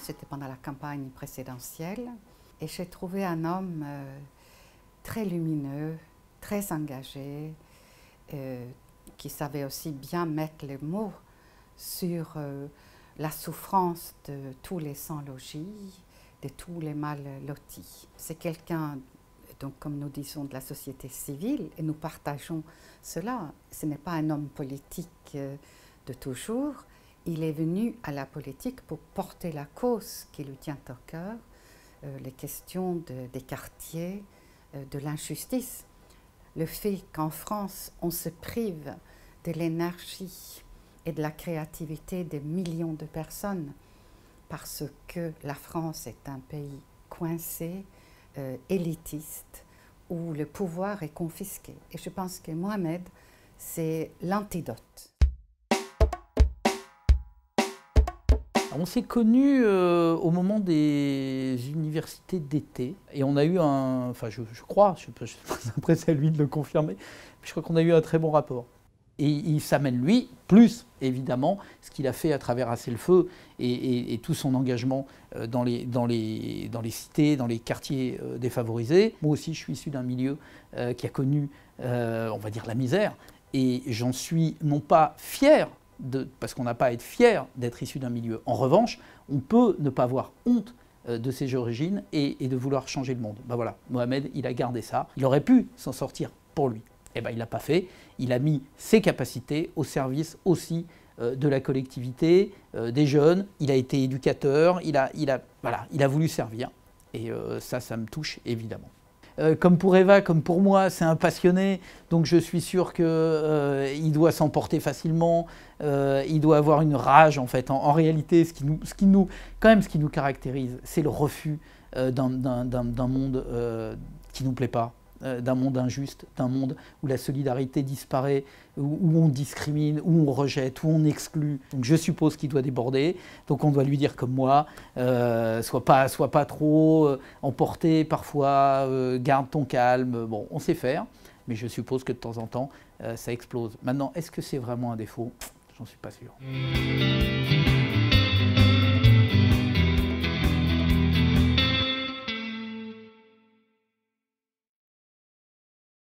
c'était pendant la campagne présidentielle, et j'ai trouvé un homme très lumineux, très engagé, qui savait aussi bien mettre les mots sur la souffrance de tous les sans-logis, de tous les mal lotis. C'est quelqu'un, donc, comme nous disons, de la société civile, et nous partageons cela. Ce n'est pas un homme politique de toujours. Il est venu à la politique pour porter la cause qui lui tient au cœur, les questions des quartiers, de l'injustice. Le fait qu'en France, on se prive de l'énergie et de la créativité de millions de personnes parce que la France est un pays coincé, élitiste, où le pouvoir est confisqué. Et je pense que Mohamed, c'est l'antidote. On s'est connus au moment des universités d'été et on a eu je crois, après c'est à lui de le confirmer, mais je crois qu'on a eu un très bon rapport. Et il s'amène lui, plus évidemment, ce qu'il a fait à travers Assez le Feu et tout son engagement dans les cités, dans les quartiers défavorisés. Moi aussi, je suis issu d'un milieu qui a connu, on va dire, la misère, et j'en suis non pas fier, parce qu'on n'a pas à être fier d'être issu d'un milieu. En revanche, on peut ne pas avoir honte de ses origines et de vouloir changer le monde. Ben voilà, Mohamed, il a gardé ça. Il aurait pu s'en sortir pour lui. Eh ben, il ne l'a pas fait. Il a mis ses capacités au service aussi de la collectivité, des jeunes. Il a été éducateur. Il a voulu servir. Et ça me touche évidemment. Comme pour Eva, comme pour moi, c'est un passionné, donc je suis sûr qu'il doit s'emporter facilement, il doit avoir une rage en fait. En réalité, ce qui nous caractérise, c'est le refus d'un monde qui ne nous plaît pas, d'un monde injuste, d'un monde où la solidarité disparaît, où on discrimine, où on rejette, où on exclut. Donc je suppose qu'il doit déborder, donc on doit lui dire comme moi, sois pas trop emporté parfois, garde ton calme, bon on sait faire, mais je suppose que de temps en temps ça explose. Maintenant, est-ce que c'est vraiment un défaut? J'en suis pas sûr.